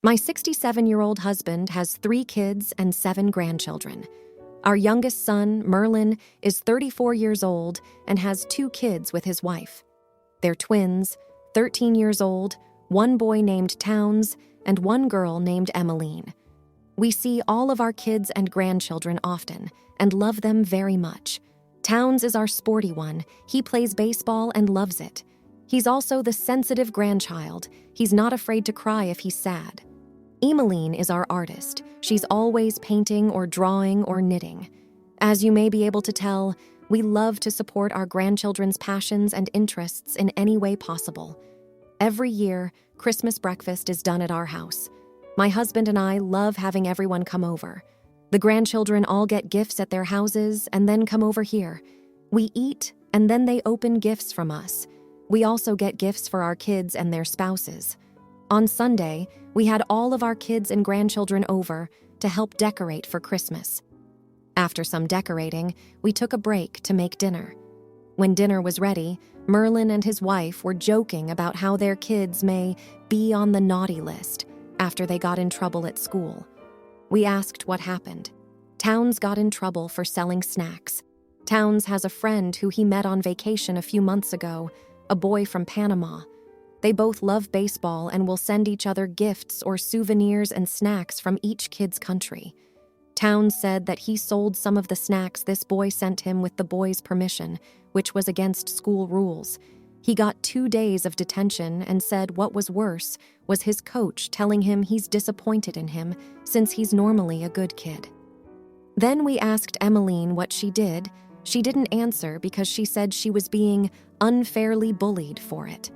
My 67-year-old husband has 3 kids and 7 grandchildren. Our youngest son, Merlin, is 34 years old and has 2 kids with his wife. They're twins, 13 years old, 1 boy named Towns, and 1 girl named Emmeline. We see all of our kids and grandchildren often and love them very much. Towns is our sporty one. He plays baseball and loves it. He's also the sensitive grandchild. He's not afraid to cry if he's sad. Emmeline is our artist. She's always painting or drawing or knitting. As you may be able to tell, we love to support our grandchildren's passions and interests in any way possible. Every year, Christmas breakfast is done at our house. My husband and I love having everyone come over. The grandchildren all get gifts at their houses and then come over here. We eat, and then they open gifts from us. We also get gifts for our kids and their spouses. On Sunday, we had all of our kids and grandchildren over to help decorate for Christmas. After some decorating, we took a break to make dinner. When dinner was ready, Merlin and his wife were joking about how their kids may be on the naughty list after they got in trouble at school. We asked what happened. Towns got in trouble for selling snacks. Towns has a friend who he met on vacation a few months ago, a boy from Panama. They both love baseball and will send each other gifts or souvenirs and snacks from each kid's country. Towns said that he sold some of the snacks this boy sent him with the boy's permission, which was against school rules. He got 2 days of detention and said what was worse was his coach telling him he's disappointed in him since he's normally a good kid. Then we asked Emmeline what she did. She didn't answer because she said she was being unfairly bullied for it.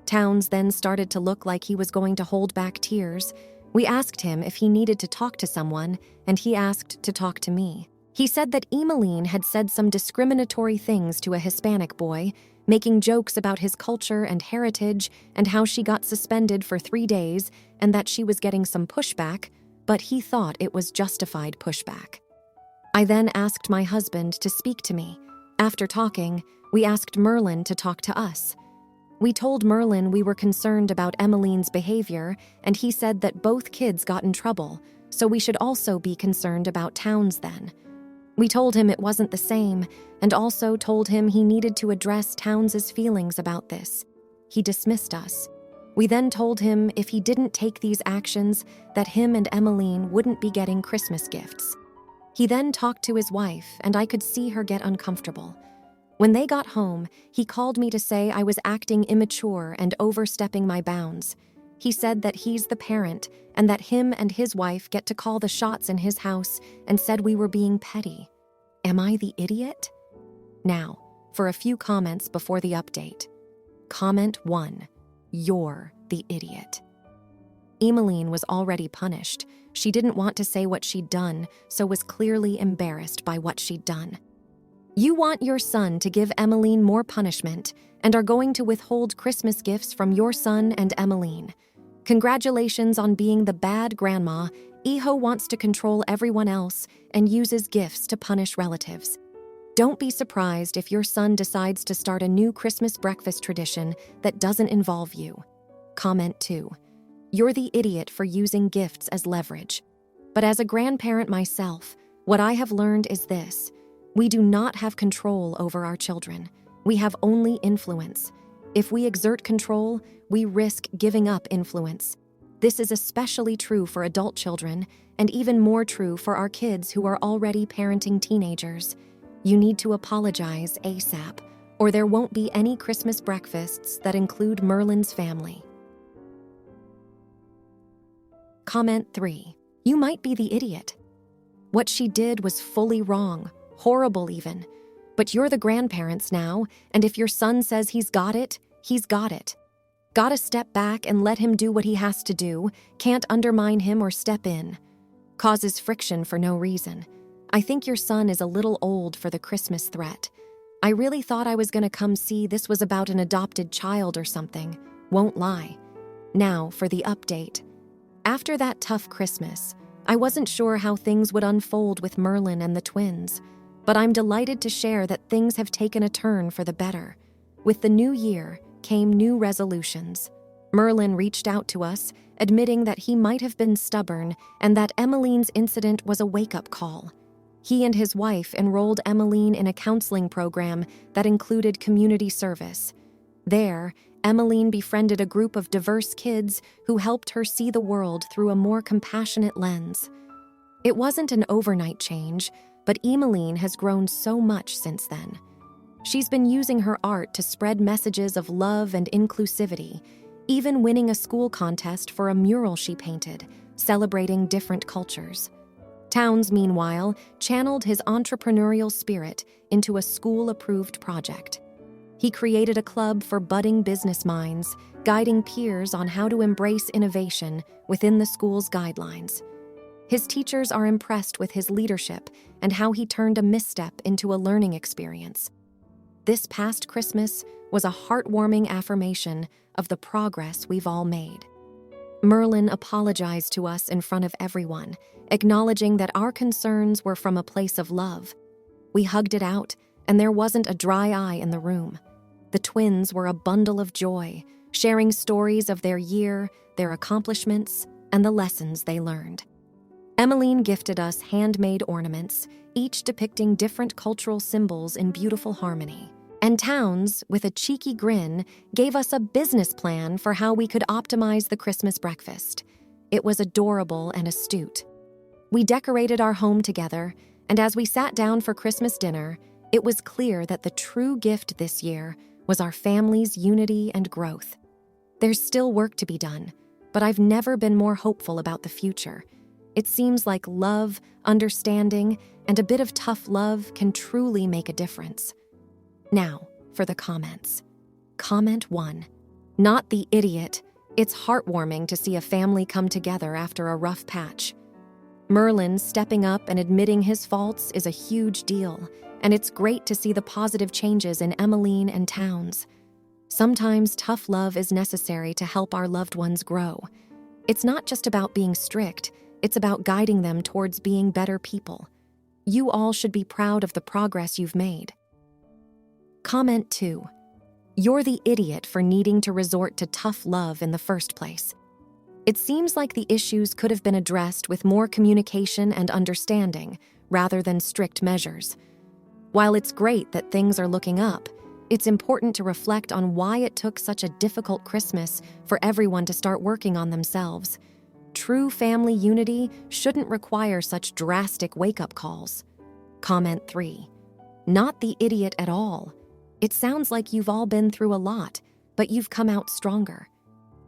Towns then started to look like he was going to hold back tears. We asked him if he needed to talk to someone, and he asked to talk to me. He said that Emmeline had said some discriminatory things to a Hispanic boy, making jokes about his culture and heritage and how she got suspended for 3 days and that she was getting some pushback, but he thought it was justified pushback. I then asked my husband to speak to me. After talking, we asked Merlin to talk to us. We told Merlin we were concerned about Emmeline's behavior, and he said that both kids got in trouble, so we should also be concerned about Towns then. We told him it wasn't the same, and also told him he needed to address Towns's feelings about this. He dismissed us. We then told him if he didn't take these actions, that him and Emmeline wouldn't be getting Christmas gifts. He then talked to his wife, and I could see her get uncomfortable. When they got home, he called me to say I was acting immature and overstepping my bounds. He said that he's the parent and that him and his wife get to call the shots in his house and said we were being petty. Am I the idiot? Now, for a few comments before the update. Comment 1. You're the idiot. Emmeline was already punished. She didn't want to say what she'd done, so was clearly embarrassed by what she'd done. You want your son to give Emmeline more punishment and are going to withhold Christmas gifts from your son and Emmeline. Congratulations on being the bad grandma. Iho wants to control everyone else and uses gifts to punish relatives. Don't be surprised if your son decides to start a new Christmas breakfast tradition that doesn't involve you. Comment 2. You're the idiot for using gifts as leverage. But as a grandparent myself, what I have learned is this. We do not have control over our children. We have only influence. If we exert control, we risk giving up influence. This is especially true for adult children, and even more true for our kids who are already parenting teenagers. You need to apologize ASAP, or there won't be any Christmas breakfasts that include Merlin's family. Comment 3. You might be the idiot. What she did was fully wrong. Horrible even. But you're the grandparents now, and if your son says he's got it, he's got it. Gotta step back and let him do what he has to do, can't undermine him or step in. Causes friction for no reason. I think your son is a little old for the Christmas threat. I really thought I was gonna come see this was about an adopted child or something. Won't lie. Now for the update. After that tough Christmas, I wasn't sure how things would unfold with Merlin and the twins. But I'm delighted to share that things have taken a turn for the better. With the new year came new resolutions. Merlin reached out to us, admitting that he might have been stubborn and that Emmeline's incident was a wake-up call. He and his wife enrolled Emmeline in a counseling program that included community service. There, Emmeline befriended a group of diverse kids who helped her see the world through a more compassionate lens. It wasn't an overnight change, but Emmeline has grown so much since then. She's been using her art to spread messages of love and inclusivity, even winning a school contest for a mural she painted, celebrating different cultures. Towns, meanwhile, channeled his entrepreneurial spirit into a school-approved project. He created a club for budding business minds, guiding peers on how to embrace innovation within the school's guidelines. His teachers are impressed with his leadership and how he turned a misstep into a learning experience. This past Christmas was a heartwarming affirmation of the progress we've all made. Merlin apologized to us in front of everyone, acknowledging that our concerns were from a place of love. We hugged it out, and there wasn't a dry eye in the room. The twins were a bundle of joy, sharing stories of their year, their accomplishments, and the lessons they learned. Emmeline gifted us handmade ornaments, each depicting different cultural symbols in beautiful harmony. And Towns, with a cheeky grin, gave us a business plan for how we could optimize the Christmas breakfast. It was adorable and astute. We decorated our home together, and as we sat down for Christmas dinner, it was clear that the true gift this year was our family's unity and growth. There's still work to be done, but I've never been more hopeful about the future. It seems like love, understanding, and a bit of tough love can truly make a difference. Now, for the comments. Comment 1. Not the idiot. It's heartwarming to see a family come together after a rough patch. Merlin stepping up and admitting his faults is a huge deal, and it's great to see the positive changes in Emmeline and Towns. Sometimes tough love is necessary to help our loved ones grow. It's not just about being strict, it's about guiding them towards being better people. You all should be proud of the progress you've made. Comment 2. You're the idiot for needing to resort to tough love in the first place. It seems like the issues could have been addressed with more communication and understanding, rather than strict measures. While it's great that things are looking up, it's important to reflect on why it took such a difficult Christmas for everyone to start working on themselves. True family unity shouldn't require such drastic wake-up calls. Comment 3. Not the idiot at all. It sounds like you've all been through a lot, but you've come out stronger.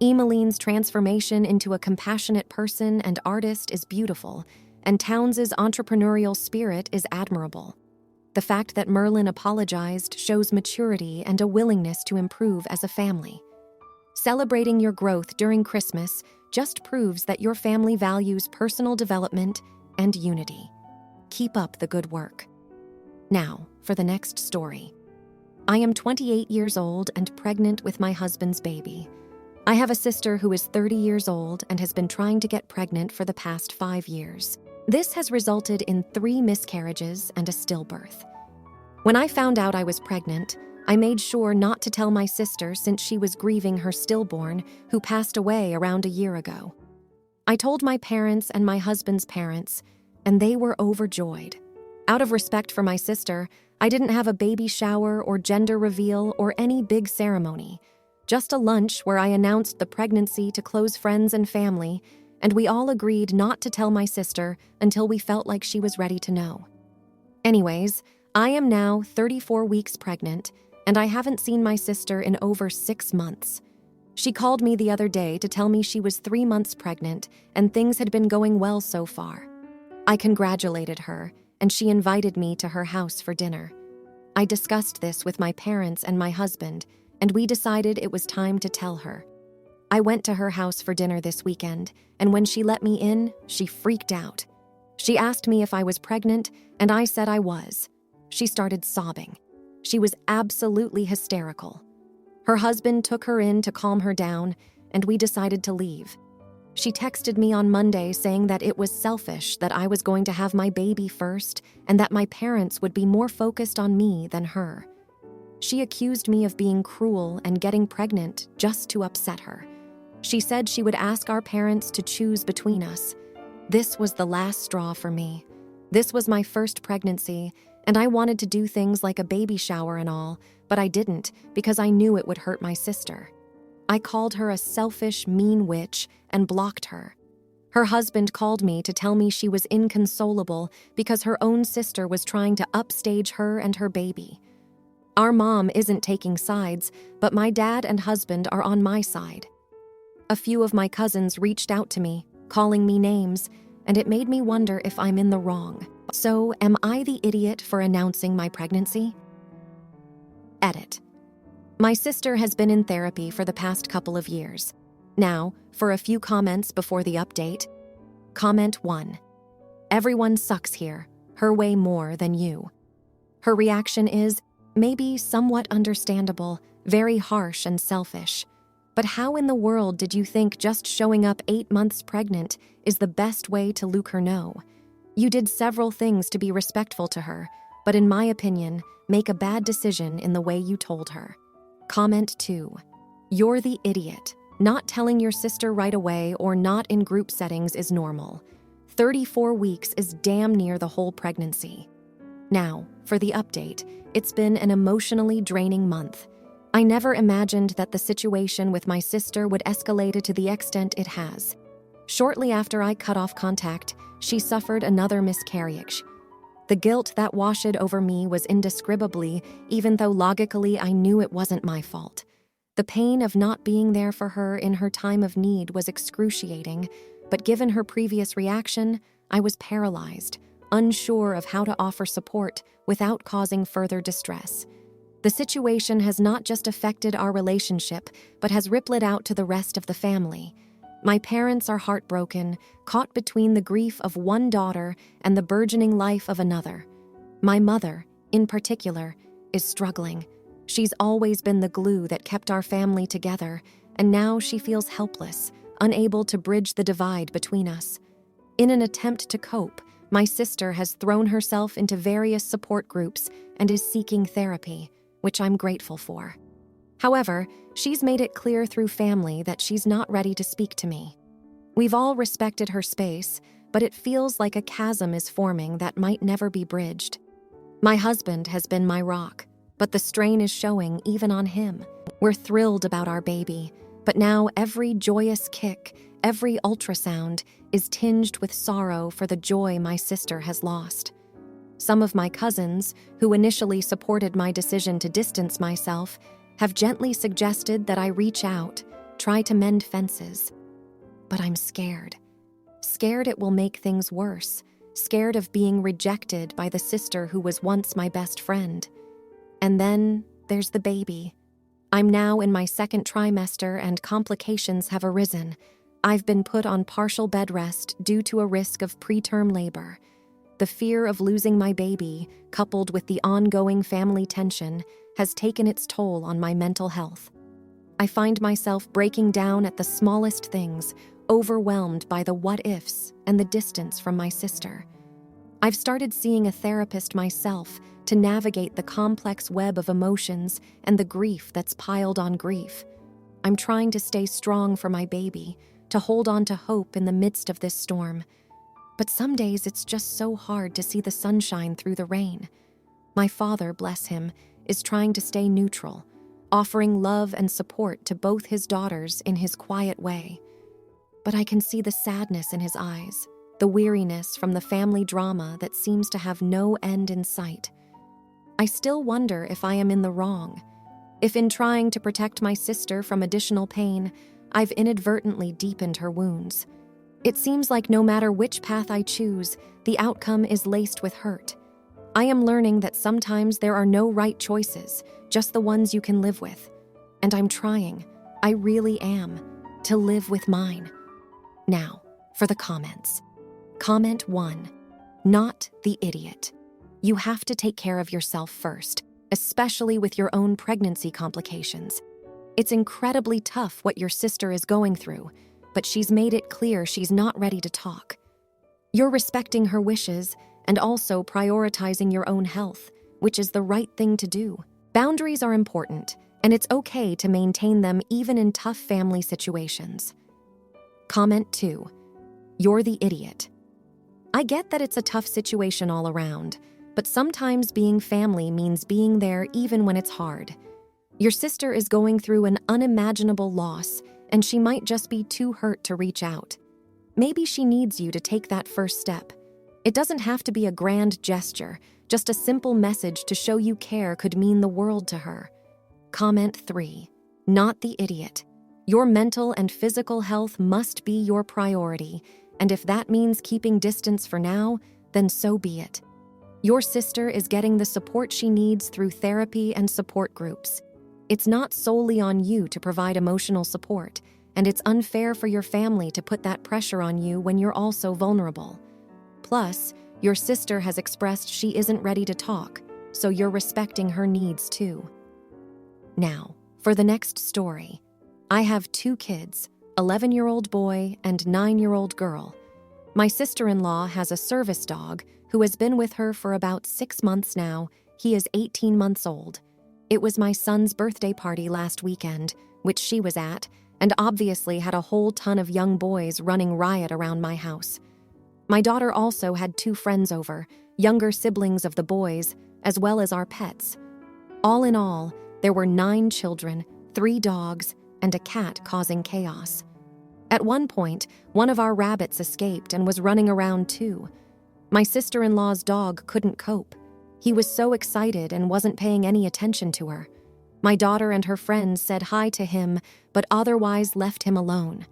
Emmeline's transformation into a compassionate person and artist is beautiful, and Towns' entrepreneurial spirit is admirable. The fact that Merlin apologized shows maturity and a willingness to improve as a family. Celebrating your growth during Christmas just proves that your family values personal development and unity. Keep up the good work. Now, for the next story. I am 28 years old and pregnant with my husband's baby. I have a sister who is 30 years old and has been trying to get pregnant for the past 5 years. This has resulted in 3 miscarriages and a stillbirth. When I found out I was pregnant, I made sure not to tell my sister since she was grieving her stillborn, who passed away around a year ago. I told my parents and my husband's parents, and they were overjoyed. Out of respect for my sister, I didn't have a baby shower or gender reveal or any big ceremony. Just a lunch where I announced the pregnancy to close friends and family, and we all agreed not to tell my sister until we felt like she was ready to know. Anyways, I am now 34 weeks pregnant, and I haven't seen my sister in over 6 months. She called me the other day to tell me she was 3 months pregnant and things had been going well so far. I congratulated her, and she invited me to her house for dinner. I discussed this with my parents and my husband, and we decided it was time to tell her. I went to her house for dinner this weekend, and when she let me in, she freaked out. She asked me if I was pregnant, and I said I was. She started sobbing. She was absolutely hysterical. Her husband took her in to calm her down, and we decided to leave. She texted me on Monday saying that it was selfish that I was going to have my baby first and that my parents would be more focused on me than her. She accused me of being cruel and getting pregnant just to upset her. She said she would ask our parents to choose between us. This was the last straw for me. This was my first pregnancy, and I wanted to do things like a baby shower and all, but I didn't because I knew it would hurt my sister. I called her a selfish, mean witch and blocked her. Her husband called me to tell me she was inconsolable because her own sister was trying to upstage her and her baby. Our mom isn't taking sides, but my dad and husband are on my side. A few of my cousins reached out to me, calling me names, and it made me wonder if I'm in the wrong. So, am I the idiot for announcing my pregnancy? Edit. My sister has been in therapy for the past couple of years. Now, for a few comments before the update. Comment 1. Everyone sucks here, her way more than you. Her reaction is, maybe somewhat understandable, very harsh and selfish. But how in the world did you think just showing up 8 months pregnant is the best way to let her know? You did several things to be respectful to her, but in my opinion, make a bad decision in the way you told her. Comment 2. You're the idiot. Not telling your sister right away or not in group settings is normal. 34 weeks is damn near the whole pregnancy. Now, for the update, it's been an emotionally draining month. I never imagined that the situation with my sister would escalate to the extent it has. Shortly after I cut off contact, she suffered another miscarriage. The guilt that washed over me was indescribably, even though logically I knew it wasn't my fault. The pain of not being there for her in her time of need was excruciating, but given her previous reaction, I was paralyzed, unsure of how to offer support without causing further distress. The situation has not just affected our relationship, but has rippled out to the rest of the family. My parents are heartbroken, caught between the grief of one daughter and the burgeoning life of another. My mother, in particular, is struggling. She's always been the glue that kept our family together, and now she feels helpless, unable to bridge the divide between us. In an attempt to cope, my sister has thrown herself into various support groups and is seeking therapy, which I'm grateful for. However, she's made it clear through family that she's not ready to speak to me. We've all respected her space, but it feels like a chasm is forming that might never be bridged. My husband has been my rock, but the strain is showing even on him. We're thrilled about our baby, but now every joyous kick, every ultrasound is tinged with sorrow for the joy my sister has lost. Some of my cousins, who initially supported my decision to distance myself, have gently suggested that I reach out, try to mend fences. But I'm scared. Scared it will make things worse, scared of being rejected by the sister who was once my best friend. And then there's the baby. I'm now in my second trimester and complications have arisen. I've been put on partial bed rest due to a risk of preterm labor. The fear of losing my baby, coupled with the ongoing family tension, has taken its toll on my mental health. I find myself breaking down at the smallest things, overwhelmed by the what-ifs and the distance from my sister. I've started seeing a therapist myself to navigate the complex web of emotions and the grief that's piled on grief. I'm trying to stay strong for my baby, to hold on to hope in the midst of this storm. But some days it's just so hard to see the sunshine through the rain. My father, bless him, is trying to stay neutral, offering love and support to both his daughters in his quiet way. But I can see the sadness in his eyes, the weariness from the family drama that seems to have no end in sight. I still wonder if I am in the wrong, if in trying to protect my sister from additional pain, I've inadvertently deepened her wounds. It seems like no matter which path I choose, the outcome is laced with hurt. I am learning that sometimes there are no right choices, just the ones you can live with. And I'm trying, I really am, to live with mine. Now, for the comments. Comment 1. Not the idiot. You have to take care of yourself first, especially with your own pregnancy complications. It's incredibly tough what your sister is going through, but she's made it clear she's not ready to talk. You're respecting her wishes and also prioritizing your own health, which is the right thing to do. Boundaries are important, and it's okay to maintain them even in tough family situations. Comment 2. You're the idiot. I get that it's a tough situation all around, but sometimes being family means being there even when it's hard. Your sister is going through an unimaginable loss, and she might just be too hurt to reach out. Maybe she needs you to take that first step. It doesn't have to be a grand gesture, just a simple message to show you care could mean the world to her. Comment 3. Not the idiot. Your mental and physical health must be your priority, and if that means keeping distance for now, then so be it. Your sister is getting the support she needs through therapy and support groups. It's not solely on you to provide emotional support, and it's unfair for your family to put that pressure on you when you're also vulnerable. Plus, your sister has expressed she isn't ready to talk, so you're respecting her needs too. Now, for the next story. I have 2 kids, 11-year-old boy and 9-year-old girl. My sister-in-law has a service dog who has been with her for about 6 months now. He is 18 months old. It was my son's birthday party last weekend, which she was at, and obviously had a whole ton of young boys running riot around my house. My daughter also had 2 friends over, younger siblings of the boys, as well as our pets. All in all, there were 9 children, 3 dogs, and a cat causing chaos. At one point, one of our rabbits escaped and was running around too. My sister-in-law's dog couldn't cope. He was so excited and wasn't paying any attention to her. My daughter and her friends said hi to him, but otherwise left him alone.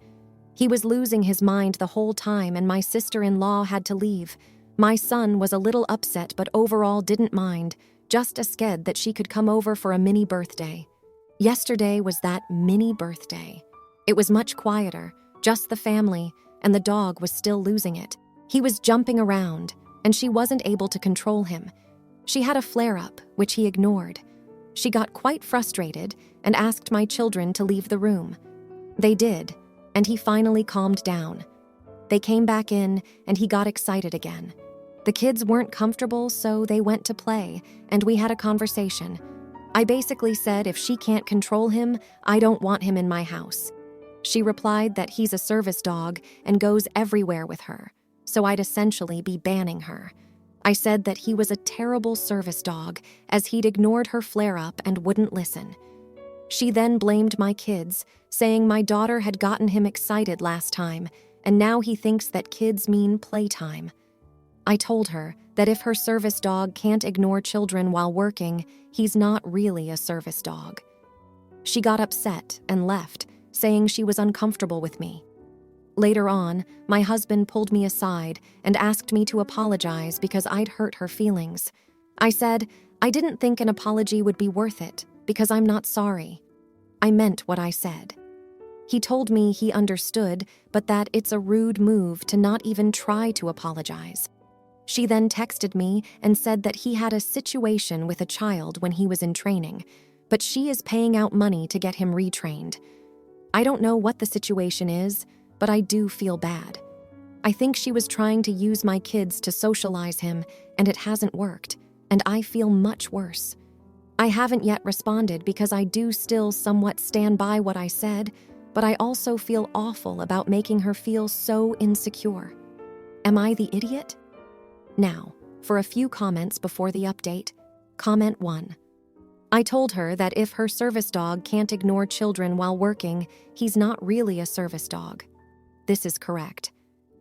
He was losing his mind the whole time, and my sister-in-law had to leave. My son was a little upset, but overall didn't mind, just scared that she could come over for a mini birthday. Yesterday was that mini birthday. It was much quieter, just the family, and the dog was still losing it. He was jumping around, and she wasn't able to control him. She had a flare-up, which he ignored. She got quite frustrated and asked my children to leave the room. They did, and he finally calmed down. They came back in, and he got excited again. The kids weren't comfortable, so they went to play, and we had a conversation. I basically said if she can't control him, I don't want him in my house. She replied that he's a service dog and goes everywhere with her, so I'd essentially be banning her. I said that he was a terrible service dog, as he'd ignored her flare-up and wouldn't listen. She then blamed my kids, saying my daughter had gotten him excited last time, and now he thinks that kids mean playtime. I told her that if her service dog can't ignore children while working, he's not really a service dog. She got upset and left, saying she was uncomfortable with me. Later on, my husband pulled me aside and asked me to apologize because I'd hurt her feelings. I said, I didn't think an apology would be worth it because I'm not sorry. I meant what I said. He told me he understood, but that it's a rude move to not even try to apologize. She then texted me and said that he had a situation with a child when he was in training, but she is paying out money to get him retrained. I don't know what the situation is, but I do feel bad. I think she was trying to use my kids to socialize him, and it hasn't worked, and I feel much worse. I haven't yet responded because I do still somewhat stand by what I said, but I also feel awful about making her feel so insecure. Am I the idiot? Now, for a few comments before the update. Comment 1. I told her that if her service dog can't ignore children while working, he's not really a service dog. This is correct.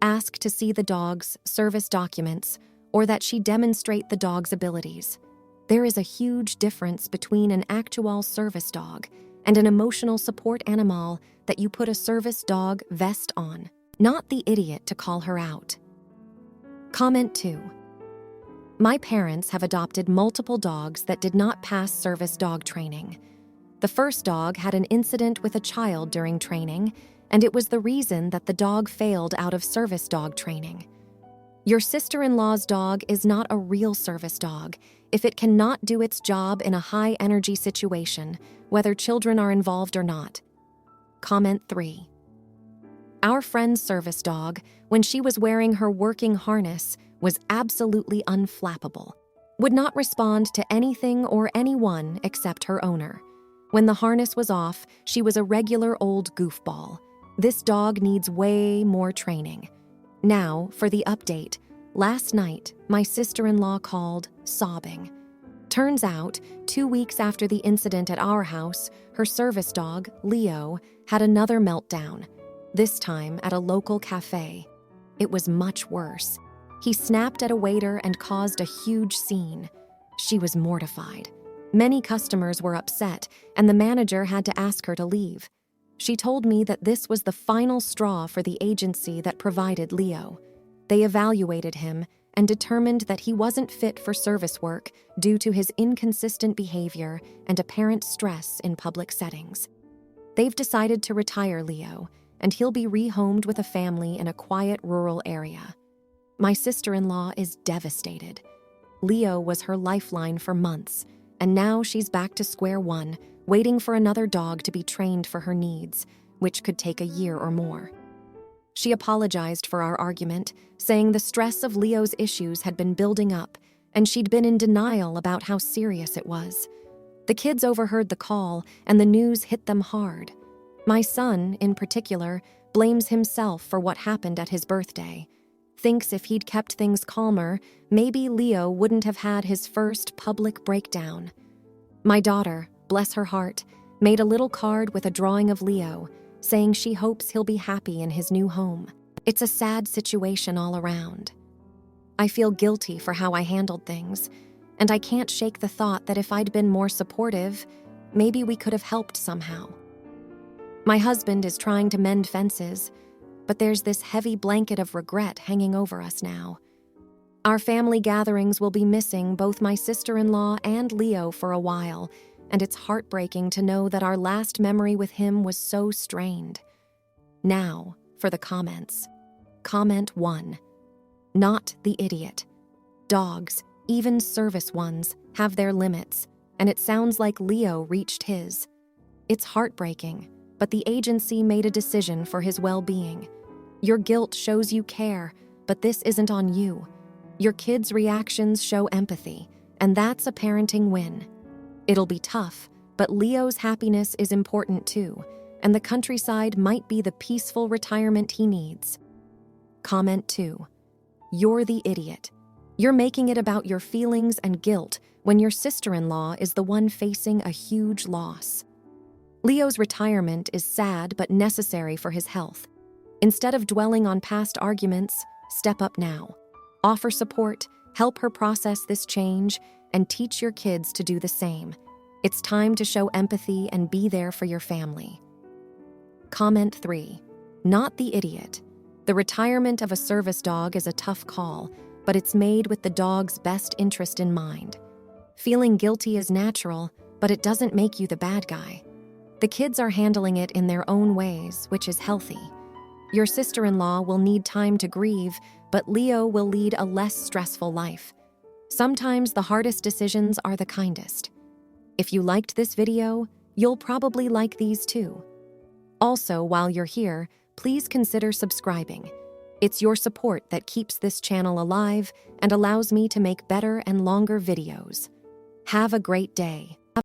Ask to see the dog's service documents or that she demonstrate the dog's abilities. There is a huge difference between an actual service dog and an emotional support animal that you put a service dog vest on. Not the idiot to call her out. Comment 2. My parents have adopted multiple dogs that did not pass service dog training. The first dog had an incident with a child during training, and it was the reason that the dog failed out of service dog training. Your sister-in-law's dog is not a real service dog if it cannot do its job in a high-energy situation, whether children are involved or not. Comment 3. Our friend's service dog, when she was wearing her working harness, was absolutely unflappable, would not respond to anything or anyone except her owner. When the harness was off, she was a regular old goofball. This dog needs way more training. Now, for the update. Last night, my sister-in-law called, sobbing. Turns out, 2 weeks after the incident at our house, her service dog, Leo, had another meltdown, this time at a local cafe. It was much worse. He snapped at a waiter and caused a huge scene. She was mortified. Many customers were upset, and the manager had to ask her to leave. She told me that this was the final straw for the agency that provided Leo. They evaluated him and determined that he wasn't fit for service work due to his inconsistent behavior and apparent stress in public settings. They've decided to retire Leo, and he'll be rehomed with a family in a quiet rural area. My sister-in-law is devastated. Leo was her lifeline for months, and now she's back to square one, waiting for another dog to be trained for her needs, which could take a year or more. She apologized for our argument, saying the stress of Leo's issues had been building up, and she'd been in denial about how serious it was. The kids overheard the call, and the news hit them hard. My son, in particular, blames himself for what happened at his birthday. Thinks if he'd kept things calmer, maybe Leo wouldn't have had his first public breakdown. My daughter, bless her heart, made a little card with a drawing of Leo, saying she hopes he'll be happy in his new home. It's a sad situation all around. I feel guilty for how I handled things, and I can't shake the thought that if I'd been more supportive, maybe we could have helped somehow. My husband is trying to mend fences, but there's this heavy blanket of regret hanging over us now. Our family gatherings will be missing both my sister-in-law and Leo for a while, and it's heartbreaking to know that our last memory with him was so strained. Now, for the comments. Comment 1. Not the idiot. Dogs, even service ones, have their limits, and it sounds like Leo reached his. It's heartbreaking, but the agency made a decision for his well-being. Your guilt shows you care, but this isn't on you. Your kids' reactions show empathy, and that's a parenting win. It'll be tough, but Leo's happiness is important too, and the countryside might be the peaceful retirement he needs. Comment 2. You're the idiot. You're making it about your feelings and guilt when your sister-in-law is the one facing a huge loss. Leo's retirement is sad but necessary for his health. Instead of dwelling on past arguments, step up now. Offer support, help her process this change, and teach your kids to do the same. It's time to show empathy and be there for your family. Comment 3. Not the idiot. The retirement of a service dog is a tough call, but it's made with the dog's best interest in mind. Feeling guilty is natural, but it doesn't make you the bad guy. The kids are handling it in their own ways, which is healthy. Your sister-in-law will need time to grieve, but Leo will lead a less stressful life. Sometimes the hardest decisions are the kindest. If you liked this video, you'll probably like these too. Also, while you're here, please consider subscribing. It's your support that keeps this channel alive and allows me to make better and longer videos. Have a great day.